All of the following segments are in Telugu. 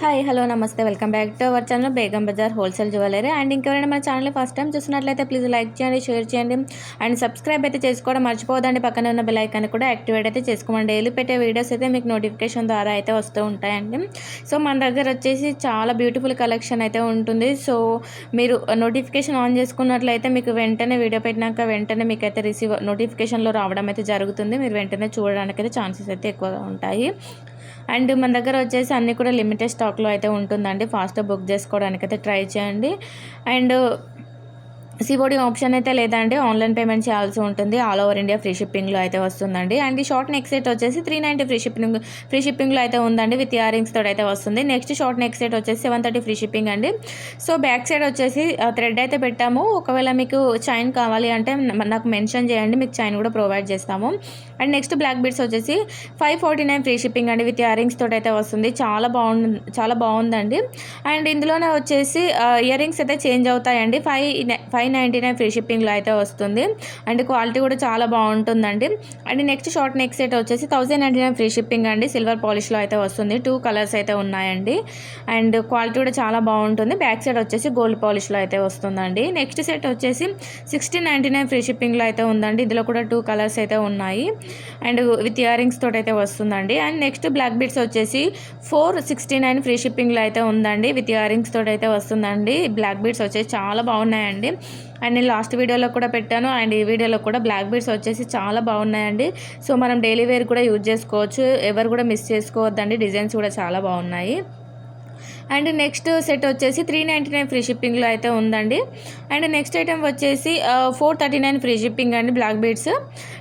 హాయ్ హలో నమస్తే welcome back to our channel Begum Bazaar wholesale jewellery. And ఇంకెవరైనా మన ఛానల్ ఫస్ట్ టైం చూసినట్లయితే ప్లీజ్ లైక్ చేయండి, షేర్ చేయండి అండ్ సబ్స్క్రైబ్ అయితే చేసుకోవడం మర్చిపోదండి. పక్కనే ఉన్న బెల్ ఐకాన్ కూడా యాక్టివేట్ అయితే చేసుకోండి. డైలీ పెట్టే వీడియోస్ అయితే మీకు నోటిఫికేషన్ ద్వారా అయితే వస్తూ ఉంటాయండి. సో మన దగ్గర వచ్చేసి చాలా బ్యూటిఫుల్ కలెక్షన్ అయితే ఉంటుంది. సో మీరు నోటిఫికేషన్ ఆన్ చేసుకున్నట్లయితే మీకు వెంటనే వీడియో పెట్టినాక వెంటనే మీకు అయితే నోటిఫికేషన్లో రావడం అయితే జరుగుతుంది. మీరు వెంటనే చూడడానికి అయితే ఛాన్సెస్ అయితే ఎక్కువగా ఉంటాయి. అండ్ మన దగ్గర వచ్చేసి అన్నీ కూడా లిమిటెడ్ స్టాక్లో అయితే ఉంటుందండి. ఫాస్ట్గా బుక్ చేసుకోవడానికి అయితే ట్రై చేయండి. అండ్ సిఓడి ఆప్షన్ అయితే లేదండి, ఆన్లైన్ పేమెంట్ చేయాల్సి ఉంటుంది. ఆల్ ఓవర్ ఇండియా ఫ్రీ షిప్పింగ్లో అయితే వస్తుందండి. అండ్ ఈ షార్ట్ నెక్ సెట్ వచ్చేసి 390 ఫ్రీ షిప్పింగ్లో అయితే ఉందండి. విత్ ఇయర్ రింగ్స్ తోటి అయితే వస్తుంది. నెక్స్ట్ షార్ట్ నెక్ సెట్ వచ్చేసి 730 ఫ్రీ షిప్పింగ్ అండి. సో బ్యాక్ సైడ్ వచ్చేసి థ్రెడ్ అయితే పెట్టాము. ఒకవేళ మీకు చైన్ కావాలి అంటే నాకు మెన్షన్ చేయండి, మీకు చైన్ కూడా ప్రొవైడ్ చేస్తాము. అండ్ నెక్స్ట్ బ్లాక్ బీడ్స్ వచ్చేసి 549 ఫ్రీ షిప్పింగ్ అండి. విత్ ఇయర్ రింగ్స్ తోటి అయితే వస్తుంది. చాలా బాగుందండి. అండ్ ఇందులోనే వచ్చేసి ఇయర్ రింగ్స్ అయితే చేంజ్ అవుతాయండి. 599 ఫ్రీ షిప్పింగ్లో అయితే వస్తుంది. అండ్ క్వాలిటీ కూడా చాలా బాగుంటుందండి. And next short neck set వచ్చేసి 1099 ఫ్రీ షిప్పింగ్ అండి. సిల్వర్ పాలిష్లో అయితే వస్తుంది. 2 కలర్స్ అయితే ఉన్నాయండి. అండ్ క్వాలిటీ కూడా చాలా బాగుంటుంది. బ్యాక్ సైడ్ వచ్చేసి గోల్డ్ పాలిష్లో అయితే వస్తుందండి. నెక్స్ట్ సెట్ వచ్చేసి 1699 ఫ్రీ షిప్పింగ్లో అయితే ఉందండి. ఇందులో కూడా 2 కలర్స్ అయితే ఉన్నాయి. అండ్ విత్ ఇయర్ రింగ్స్ తోటి అయితే వస్తుందండి. అండ్ నెక్స్ట్ బ్లాక్ బీడ్స్ వచ్చేసి 469 ఫ్రీ షిప్పింగ్లో అయితే ఉందండి. విత్ ఇయర్ రింగ్స్ తోటి అయితే వస్తుందండి. బ్లాక్ బీడ్స్ వచ్చేసి చాలా బాగున్నాయండి. అండ్ నేను లాస్ట్ వీడియోలో కూడా పెట్టాను. అండ్ ఈ వీడియోలో కూడా బ్లాక్ బీడ్స్ వచ్చేసి చాలా బాగున్నాయండి. సో మనం డైలీ వేర్ కూడా యూజ్ చేసుకోవచ్చు. ఎవరు కూడా మిస్ చేసుకోవద్దండి. డిజైన్స్ కూడా చాలా బాగున్నాయి. అండ్ నెక్స్ట్ సెట్ వచ్చేసి 399 ఫ్రీ షిప్పింగ్లో అయితే ఉందండి. అండ్ నెక్స్ట్ ఐటెం వచ్చేసి 439 ఫ్రీ షిప్పింగ్ అండి black beads.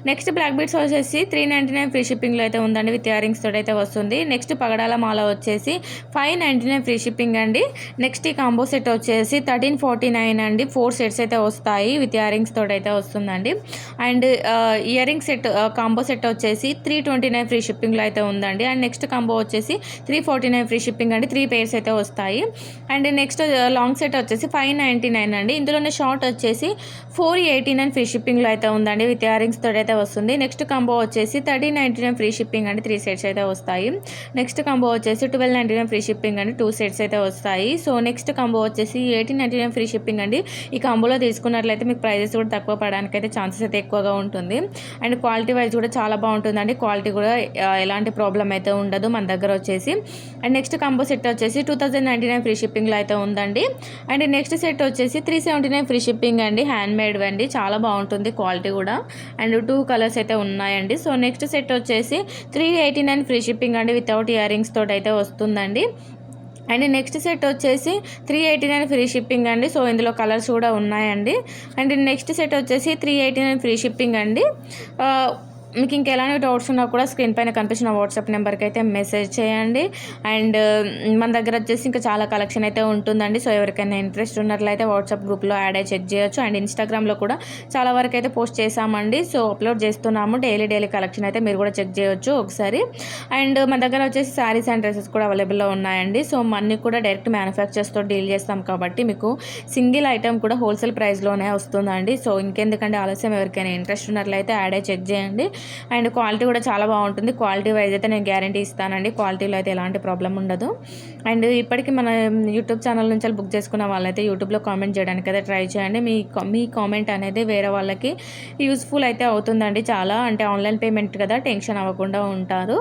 Next black beads వచ్చేసి 399 ఫ్రీ షిప్పింగ్లో అయితే ఉందండి. విత్ ఇయర్ రింగ్స్ తోటి అయితే వస్తుంది. నెక్స్ట్ పగడాల మాల వచ్చేసి 599 ఫ్రీ షిప్పింగ్ అండి. నెక్స్ట్ ఈ కాంబో సెట్ వచ్చేసి 1349 అండి. 4 సెట్స్ అయితే వస్తాయి. విత్ ఇయర్ రింగ్స్ తోటి అయితే వస్తుందండి. And ear ring set combo set వచ్చేసి 329 ఫ్రీ షిప్పింగ్లో అయితే ఉందండి. అండ్ నెక్స్ట్ కాంబో వచ్చేసి 349 ఫ్రీ షిప్పింగ్ అండి. 3 పేర్స్ అయితే వస్తాయి. అండ్ నెక్స్ట్ లాంగ్ సెట్ వచ్చేసి 599 అండి. ఇందులోనే షార్ట్ వచ్చేసి 489 ఫ్రీ షిప్పింగ్లో అయితే ఉందండి. విత్ ఇయర్ రింగ్స్ తోటి అయితే వస్తుంది. నెక్స్ట్ కాంబో వచ్చేసి 1399 ఫ్రీ షిప్పింగ్ అండి. 3 సెట్స్ అయితే వస్తాయి. నెక్స్ట్ కాంబో వచ్చేసి 1299 ఫ్రీ షిప్పింగ్ అండి. 2 సెట్స్ అయితే వస్తాయి. సో నెక్స్ట్ కాంబో వచ్చేసి 1899 ఫ్రీ షిప్పింగ్ అండి. ఈ కాంబోలో తీసుకున్నట్లయితే మీకు ప్రైజెస్ కూడా తక్కువ పడడానికి అయితే ఛాన్సెస్ అయితే ఎక్కువగా ఉంటుంది. అండ్ క్వాలిటీ వైజ్ కూడా చాలా బాగుంటుందండి. క్వాలిటీ కూడా ఎలాంటి ప్రాబ్లం అయితే ఉండదు మన దగ్గర వచ్చేసి. అండ్ నెక్స్ట్ కాంబో సెట్ వచ్చేసి 2099 ఫ్రీ షిప్పింగ్లో అయితే ఉందండి. అండ్ నెక్స్ట్ సెట్ వచ్చేసి 379 ఫ్రీ షిప్పింగ్ అండి. హ్యాండ్ మేడ్ అండి. చాలా బాగుంటుంది క్వాలిటీ కూడా. అండ్ 2 కలర్స్ అయితే ఉన్నాయండి. సో నెక్స్ట్ సెట్ వచ్చేసి 389 ఫ్రీ షిప్పింగ్ అండి. వితౌట్ ఇయర్ రింగ్స్ తోటి అయితే వస్తుందండి. అండ్ నెక్స్ట్ సెట్ వచ్చేసి 389 ఫ్రీ షిప్పింగ్ అండి. సో ఇందులో కలర్స్ కూడా ఉన్నాయండి. అండ్ నెక్స్ట్ సెట్ వచ్చేసి 389 ఫ్రీ షిప్పింగ్ అండి. మీకు ఇంకెలాంటి డౌట్స్ ఉన్నా కూడా స్క్రీన్ పైన కనిపించిన వాట్సాప్ నెంబర్కి అయితే మెసేజ్ చేయండి. అండ్ మన దగ్గర వచ్చేసి ఇంకా చాలా కలెక్షన్ అయితే ఉంటుందండి. సో ఎవరికైనా ఇంట్రెస్ట్ ఉన్నట్లయితే వాట్సాప్ గ్రూప్లో యాడ్ అయ్యి చెక్ చేయొచ్చు. అండ్ ఇన్స్టాగ్రామ్లో కూడా చాలా వరకు అయితే పోస్ట్ చేసామండి. సో అప్లోడ్ చేస్తున్నాము. డైలీ కలెక్షన్ అయితే మీరు కూడా చెక్ చేయొచ్చు ఒకసారి. అండ్ మన దగ్గర వచ్చేసి శారీస్ అండ్ డ్రెస్సెస్ కూడా అవైలబుల్లో ఉన్నాయండి. సో అన్నీ కూడా డైరెక్ట్ మ్యానుఫ్యాక్చర్స్తో డీల్ చేస్తాం కాబట్టి మీకు సింగిల్ ఐటమ్ కూడా హోల్సేల్ ప్రైస్లోనే వస్తుందండి. సో ఇంకెందుకంటే ఆలస్యం, ఎవరికైనా ఇంట్రెస్ట్ ఉన్నట్లయితే యాడ్ అయ్యి చెక్ చేయండి. అండ్ క్వాలిటీ కూడా చాలా బాగుంటుంది. క్వాలిటీ వైజ్ అయితే నేను గ్యారంటీ ఇస్తానండి. క్వాలిటీలో అయితే ఎలాంటి ప్రాబ్లం ఉండదు. అండ్ ఇప్పటికీ మన యూట్యూబ్ ఛానల్ నుంచి బుక్ చేసుకున్న వాళ్ళైతే యూట్యూబ్లో కామెంట్ చేయడానికి అయితే ట్రై చేయండి. మీ కామెంట్ అనేది వేరే వాళ్ళకి యూస్ఫుల్ అయితే అవుతుందండి. చాలా అంటే ఆన్లైన్ పేమెంట్ కదా, టెన్షన్ అవ్వకుండా ఉంటారు.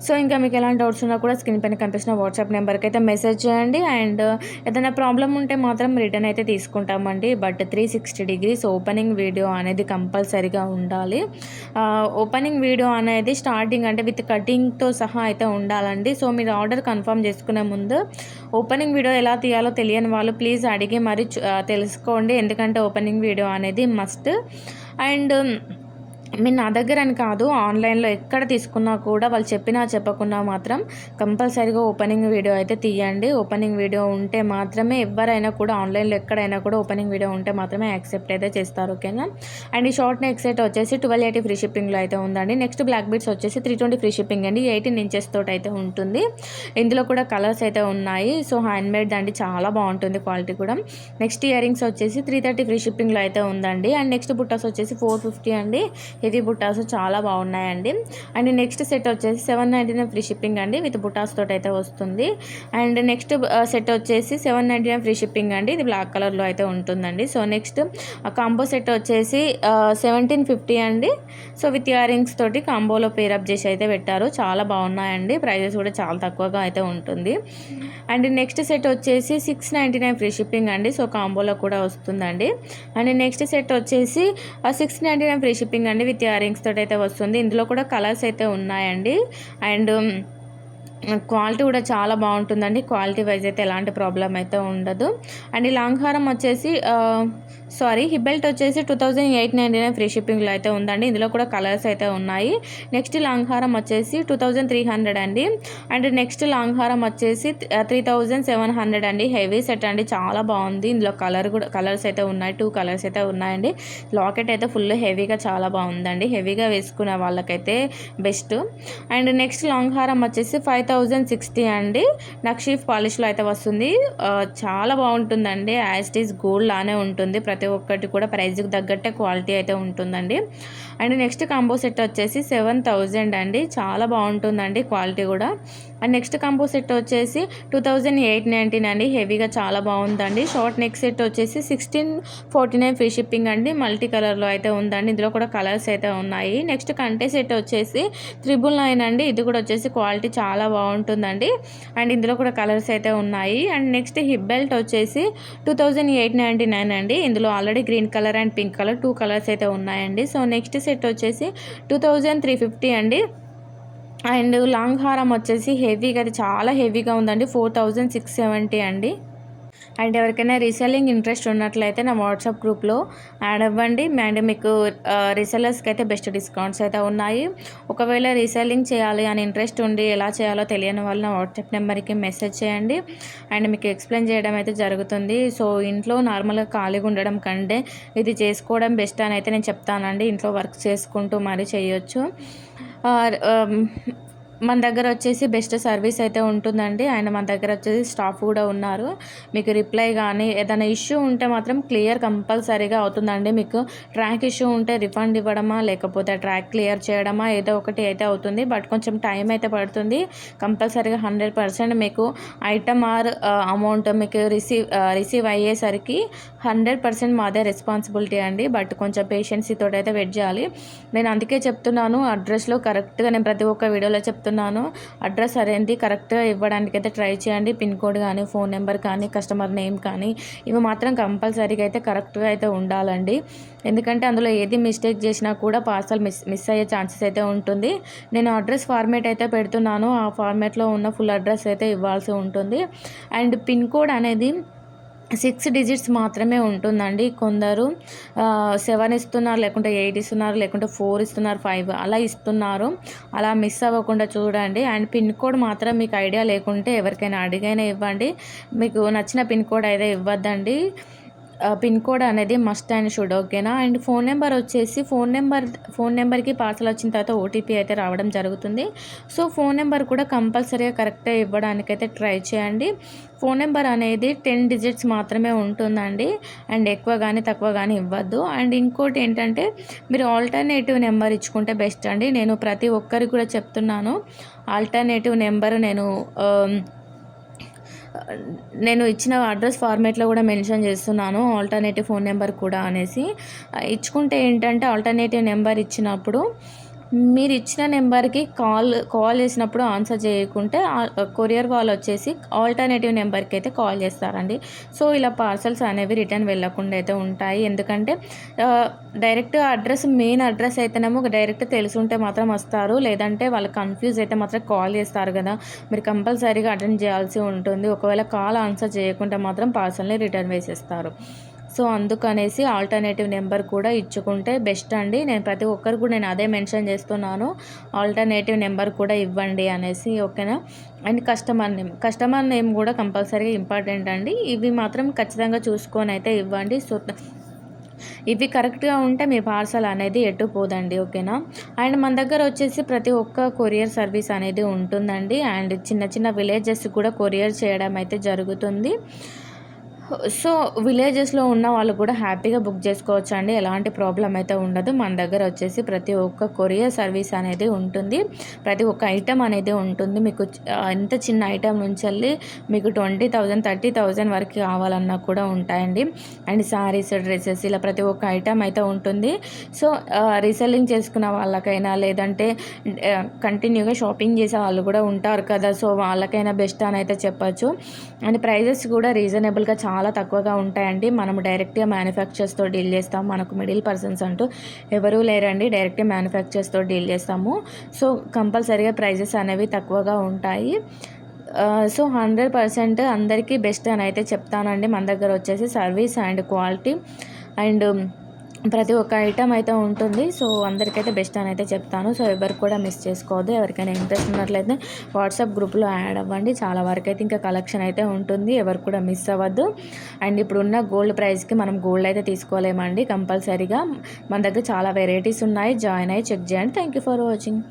సో ఇంకా మీకు ఎలాంటి డౌట్స్ ఉన్నా కూడా స్క్రీన్ పైన కనిపిస్తున్న వాట్సాప్ నెంబర్కి అయితే మెసేజ్ చేయండి. అండ్ ఏదైనా ప్రాబ్లం ఉంటే మాత్రం రిటర్న్ అయితే తీసుకుంటామండి. బట్ 360 డిగ్రీస్ ఓపెనింగ్ వీడియో అనేది కంపల్సరీగా ఉండాలి. ఓపెనింగ్ వీడియో అనేది స్టార్టింగ్ అంటే విత్ కటింగ్తో సహా అయితే ఉండాలండి. సో మీరు ఆర్డర్ కన్ఫర్మ్ చేసుకునే ముందు ఓపెనింగ్ వీడియో ఎలా తీయాలో తెలియని వాళ్ళు ప్లీజ్ అడిగి మరి తెలుసుకోండి. ఎందుకంటే ఓపెనింగ్ వీడియో అనేది మస్ట్. అండ్ మీరు నా దగ్గర అని కాదు, ఆన్లైన్లో ఎక్కడ తీసుకున్నా కూడా వాళ్ళు చెప్పినా చెప్పకున్నా మాత్రం కంపల్సరీగా ఓపెనింగ్ వీడియో అయితే తీయండి. ఓపెనింగ్ వీడియో ఉంటే మాత్రమే ఎవరైనా కూడా ఆన్లైన్లో ఎక్కడైనా కూడా ఓపెనింగ్ వీడియో ఉంటే మాత్రమే యాక్సెప్ట్ అయితే చేస్తారు. ఓకేనా. అండ్ ఈ షార్ట్ నెక్ సెట్ వచ్చేసి 1280 ఫ్రీ షిప్పింగ్లో అయితే ఉందండి. నెక్స్ట్ బ్లాక్ బీడ్స్ వచ్చేసి 320 ఫ్రీ షిప్పింగ్ అండి. 18 ఇంచెస్ తోటి అయితే ఉంటుంది. ఇందులో కూడా కలర్స్ అయితే ఉన్నాయి. సో హ్యాండ్ మేడ్ అండి, చాలా బాగుంటుంది క్వాలిటీ కూడా. నెక్స్ట్ ఇయర్ రింగ్స్ వచ్చేసి 330 ఫ్రీ షిప్పింగ్లో అయితే ఉందండి. అండ్ నెక్స్ట్ బుట్టాస్ వచ్చేసి 450 అండి. హెవీ బుటాస్ చాలా బాగున్నాయండి. అండ్ నెక్స్ట్ సెట్ వచ్చేసి 799 ఫ్రీ షిప్పింగ్ అండి, విత్ బుటాస్ తోటి అయితే వస్తుంది. అండ్ నెక్స్ట్ సెట్ వచ్చేసి 799 ఫ్రీ షిప్పింగ్ అండి, ఇది బ్లాక్ కలర్లో అయితే ఉంటుందండి. సో నెక్స్ట్ కాంబో సెట్ వచ్చేసి 1750 అండి. సో విత్ ఇయర్ రింగ్స్ తోటి కాంబోలో పేరప్ చేసి అయితే పెట్టారు, చాలా బాగున్నాయండి. ప్రైజెస్ కూడా చాలా తక్కువగా అయితే ఉంటుంది. అండ్ నెక్స్ట్ సెట్ వచ్చేసి 699 ఫ్రీ షిప్పింగ్ అండి, సో కాంబోలో కూడా వస్తుందండి. అండ్ నెక్స్ట్ సెట్ వచ్చేసి 699 ఫ్రీ షిప్పింగ్ అండి, విత్ ఇయర్ రింగ్స్ తోటి అయితే వస్తుంది. ఇందులో కూడా కలర్స్ అయితే ఉన్నాయండి. అండ్ క్వాలిటీ కూడా చాలా బాగుంటుందండి, క్వాలిటీ వైజ్ అయితే ఎలాంటి ప్రాబ్లం అయితే ఉండదు. అండ్ ఈ లాంగ్ హారం వచ్చేసి హిప్ బెల్ట్ వచ్చేసి 2899 ఫ్రీ షిప్పింగ్లో అయితే ఉందండి. ఇందులో కూడా కలర్స్ అయితే ఉన్నాయి. నెక్స్ట్ లాంగ్ హారం వచ్చేసి 2300 అండి. అండ్ నెక్స్ట్ లాంగ్ హారం వచ్చేసి 3700 అండి. హెవీ సెట్ అండి, చాలా బాగుంది. ఇందులో కలర్స్ అయితే ఉన్నాయి, 2 కలర్స్ అయితే ఉన్నాయండి. లాకెట్ అయితే ఫుల్ హెవీగా చాలా బాగుందండి, హెవీగా వేసుకునే వాళ్ళకైతే బెస్ట్. అండ్ నెక్స్ట్ లాంగ్ హారం వచ్చేసి 5060 అండి, నక్షీఫ్ పాలిష్లో అయితే వస్తుంది. చాలా బాగుంటుందండి, యాజ్ ఇట్ ఈస్ గోల్డ్ లానే ఉంటుంది. ప్రతి ఒక్కటి కూడా ప్రైస్కి తగ్గట్టే క్వాలిటీ అయితే ఉంటుందండి. అండ్ నెక్స్ట్ కాంబో సెట్ వచ్చేసి 7000 అండి, చాలా బాగుంటుందండి క్వాలిటీ కూడా. అండ్ నెక్స్ట్ కాంబో సెట్ వచ్చేసి 2899 అండి, హెవీగా చాలా బాగుందండి. షార్ట్ నెక్ సెట్ వచ్చేసి 1649 ఫ్రీ షిప్పింగ్ అండి, మల్టీ కలర్లో అయితే ఉందండి. ఇందులో కూడా కలర్స్ అయితే ఉన్నాయి. నెక్స్ట్ కంటే సెట్ వచ్చేసి 999 అండి, ఇది కూడా వచ్చేసి క్వాలిటీ చాలా బాగుంటుందండి. అండ్ ఇందులో కూడా కలర్స్ అయితే ఉన్నాయి. అండ్ నెక్స్ట్ హిప్ బెల్ట్ వచ్చేసి 2899 అండి, ఇందులో already green colour and pink colour 2 colours అయితే ఉన్నాయండి. సో నెక్స్ట్ సెట్ వచ్చేసి 2350 అండి. అండ్ లాంగ్ హారం వచ్చేసి హెవీగా, అది చాలా హెవీగా ఉందండి, 4670 అండి. అండ్ ఎవరికైనా రీసెల్లింగ్ ఇంట్రెస్ట్ ఉన్నట్లయితే నా వాట్సాప్ గ్రూప్లో యాడ్ అవ్వండి. అండ్ మీకు రీసెల్లర్స్కి అయితే బెస్ట్ డిస్కౌంట్స్ అయితే ఉన్నాయి. ఒకవేళ రీసెల్లింగ్ చేయాలి అని ఇంట్రెస్ట్ ఉండి ఎలా చేయాలో తెలియని వాళ్ళు నా వాట్సాప్ నెంబర్కి మెసేజ్ చేయండి, అండ్ మీకు ఎక్స్ప్లెయిన్ చేయడం అయితే జరుగుతుంది. సో ఇంట్లో నార్మల్గా ఖాళీగా ఉండడం కంటే ఇది చేసుకోవడం బెస్ట్ అని అయితే నేను చెప్తానండి. ఇంట్లో వర్క్ చేసుకుంటూ మరీ చేయొచ్చు. మన దగ్గర వచ్చేసి బెస్ట్ సర్వీస్ అయితే ఉంటుందండి. అండ్ మన దగ్గర వచ్చేసి స్టాఫ్ కూడా ఉన్నారు. మీకు రిప్లై కానీ ఏదైనా ఇష్యూ ఉంటే మాత్రం క్లియర్ కంపల్సరీగా అవుతుందండి. మీకు ట్రాక్ ఇష్యూ ఉంటే రిఫండ్ ఇవ్వడమా లేకపోతే ట్రాక్ క్లియర్ చేయడమా ఏదో ఒకటి అయితే అవుతుంది. బట్ కొంచెం టైం అయితే పడుతుంది. కంపల్సరీగా 100% మీకు ఐటమ్ ఆర్ అమౌంట్ మీకు రిసీవ్ అయ్యేసరికి 100% మాదే రెస్పాన్సిబిలిటీ అండి. బట్ కొంచెం పేషెన్సీతో అయితే వెయిట్ చేయాలి. నేను అందుకే చెప్తున్నాను, అడ్రస్లో కరెక్ట్గా నేను ప్రతి ఒక్క వీడియోలో చెప్తున్నాను, అడ్రస్ అనేది కరెక్ట్గా ఇవ్వడానికి అయితే ట్రై చేయండి. పిన్ కోడ్ కానీ ఫోన్ నెంబర్ కానీ కస్టమర్ నేమ్ కానీ ఇవి మాత్రం కంపల్సరీగా అయితే కరెక్ట్గా అయితే ఉండాలండి. ఎందుకంటే అందులో ఏది మిస్టేక్ చేసినా కూడా పార్సల్ మిస్ అయ్యే ఛాన్సెస్ అయితే ఉంటుంది. నేను అడ్రస్ ఫార్మేట్ అయితే పెడుతున్నాను, ఆ ఫార్మేట్లో ఉన్న ఫుల్ అడ్రస్ అయితే ఇవ్వాల్సి ఉంటుంది. అండ్ పిన్ కోడ్ అనేది 6 డిజిట్స్ మాత్రమే ఉంటుందండి. కొందరు 7 ఇస్తున్నారు, లేకుంటే 8 ఇస్తున్నారు, లేకుంటే 4 ఇస్తున్నారు, 5 అలా ఇస్తున్నారు. అలా మిస్ అవ్వకుండా చూడండి. అండ్ పిన్ కోడ్ మాత్రం మీకు ఐడియా లేకుంటే ఎవరికైనా అడిగైనా ఇవ్వండి. మీకు నచ్చిన పిన్ కోడ్ అయితే ఇవ్వద్దండి. పిన్ కోడ్ అనేది మస్ట్ అండ్ షుడ్, ఓకేనా. అండ్ ఫోన్ నెంబర్ వచ్చేసి ఫోన్ నెంబర్కి పార్సల్ వచ్చిన తర్వాత ఓటీపీ అయితే రావడం జరుగుతుంది. సో ఫోన్ నెంబర్ కూడా కంపల్సరీగా కరెక్ట్గా ఇవ్వడానికైతే ట్రై చేయండి. ఫోన్ నెంబర్ అనేది 10 డిజిట్స్ మాత్రమే ఉంటుందండి. అండ్ ఎక్కువ కానీ తక్కువ కానీ ఇవ్వద్దు. అండ్ ఇంకోటి ఏంటంటే మీరు ఆల్టర్నేటివ్ నెంబర్ ఇచ్చుకుంటే బెస్ట్ అండి. నేను ప్రతి ఒక్కరికి కూడా చెప్తున్నాను, ఆల్టర్నేటివ్ నెంబర్ నేను ఇచ్చిన అడ్రస్ ఫార్మేట్లో కూడా మెన్షన్ చేస్తున్నాను, ఆల్టర్నేటివ్ ఫోన్ నెంబర్ కూడా అనేసి. ఇచ్చుకుంటే ఏంటంటే ఆల్టర్నేటివ్ నెంబర్ ఇచ్చినప్పుడు మీరు ఇచ్చిన నెంబర్కి కాల్ చేసినప్పుడు ఆన్సర్ చేయకుంటే కొరియర్ వాళ్ళు వచ్చేసి ఆల్టర్నేటివ్ నెంబర్కి అయితే కాల్ చేస్తారండి. సో ఇలా పార్సల్స్ అనేవి రిటర్న్ వెళ్ళకుండా అయితే ఉంటాయి. ఎందుకంటే డైరెక్ట్ అడ్రస్ మెయిన్ అడ్రస్ అయితేనేమో డైరెక్ట్ తెలుసుంటే మాత్రం వస్తారు, లేదంటే వాళ్ళు కన్ఫ్యూజ్ అయితే మాత్రం కాల్ చేస్తారు కదా, మీరు కంపల్సరీగా అటెండ్ చేయాల్సి ఉంటుంది. ఒకవేళ కాల్ ఆన్సర్ చేయకుంటే మాత్రం పార్సల్ని రిటర్న్ వేసేస్తారు. సో అందుకనేసి ఆల్టర్నేటివ్ నెంబర్ కూడా ఇచ్చుకుంటే బెస్ట్ అండి. నేను ప్రతి ఒక్కరు కూడా నేను అదే మెన్షన్ చేస్తున్నాను, ఆల్టర్నేటివ్ నెంబర్ కూడా ఇవ్వండి అనేసి, ఓకేనా. అండ్ కస్టమర్ నేమ్ కూడా కంపల్సరీగా ఇంపార్టెంట్ అండి. ఇవి మాత్రం ఖచ్చితంగా చూసుకొని అయితే ఇవ్వండి. సో ఇవి కరెక్ట్గా ఉంటే మీ పార్సల్ అనేది ఎటు పోదండి, ఓకేనా. అండ్ మన దగ్గర వచ్చేసి ప్రతి ఒక్క కొరియర్ సర్వీస్ అనేది ఉంటుందండి. అండ్ చిన్న చిన్న విలేజెస్ కూడా కొరియర్ చేయడం అయితే జరుగుతుంది. సో, విలేజెస్‌లో ఉన్న వాళ్ళు కూడా హ్యాపీగా బుక్ చేసుకోవచ్చండి. ఎలాంటి ప్రాబ్లమ్ అయితే ఉండదు. మన దగ్గర వచ్చేసి ప్రతి ఒక్క కొరియర్ సర్వీస్ అనేది ఉంటుంది. ప్రతి ఒక్క ఐటెమ్ అనేది ఉంటుంది. మీకు ఎంత చిన్న ఐటెమ్ నుంచెల్లి మీకు 20,000, 30,000 వరకు కావాలన్నా కూడా ఉంటాయండి. అండ్ సారీస్, డ్రెసెస్ ఇలా ప్రతి ఒక్క ఐటెమ్ అయితే ఉంటుంది. సో, రీసెల్లింగ్ చేసుకున్న వాళ్ళకైనా లేదంటే కంటిన్యూగా షాపింగ్ చేసే వాళ్ళు కూడా ఉంటారు కదా! సో, వాళ్ళకైనా బెస్ట్ అని అయితే చెప్పొచ్చు. అండ్ ప్రైజెస్ కూడా రీజనబుల్‌గా చాలా తక్కువగా ఉంటాయండి. మనము డైరెక్ట్‌గా మ్యానుఫ్యాక్చర్స్‌తో డీల్ చేస్తాం. మనకు మిడిల్ పర్సన్స్ అంటూ ఎవరూ లేరండి. డైరెక్ట్‌గా మ్యానుఫ్యాక్చర్స్‌తో డీల్ చేస్తాము. సో, కంపల్సరీగా ప్రైజెస్ అనేవి తక్కువగా ఉంటాయి. సో, 100% అందరికీ బెస్ట్ అని అయితే చెప్తానండి. మన దగ్గర వచ్చేసి సర్వీస్ అండ్ క్వాలిటీ అండ్ ప్రతి ఒక్క ఐటెమ్ అయితే ఉంటుంది. సో, అందరికైతే బెస్ట్ అని అయితే చెప్తాను. సో, ఎవరు కూడా మిస్ చేసుకోవద్దు. ఎవరికైనా ఇంట్రెస్ట్ ఉన్నట్లయితే వాట్సాప్ గ్రూప్‌లో యాడ్ అవ్వండి. చాలా వరకైతే ఇంకా కలెక్షన్ అయితే ఉంటుంది. ఎవరు కూడా మిస్ అవ్వద్దు. అండ్ ఇప్పుడున్న గోల్డ్ ప్రైస్‌కి మనం గోల్డ్ అయితే తీసుకోలేమండి కంపల్సరీగా. మన దగ్గర చాలా వెరైటీస్ ఉన్నాయి. జాయిన్ అయ్యి చెక్ చేయండి. Thank you for watching.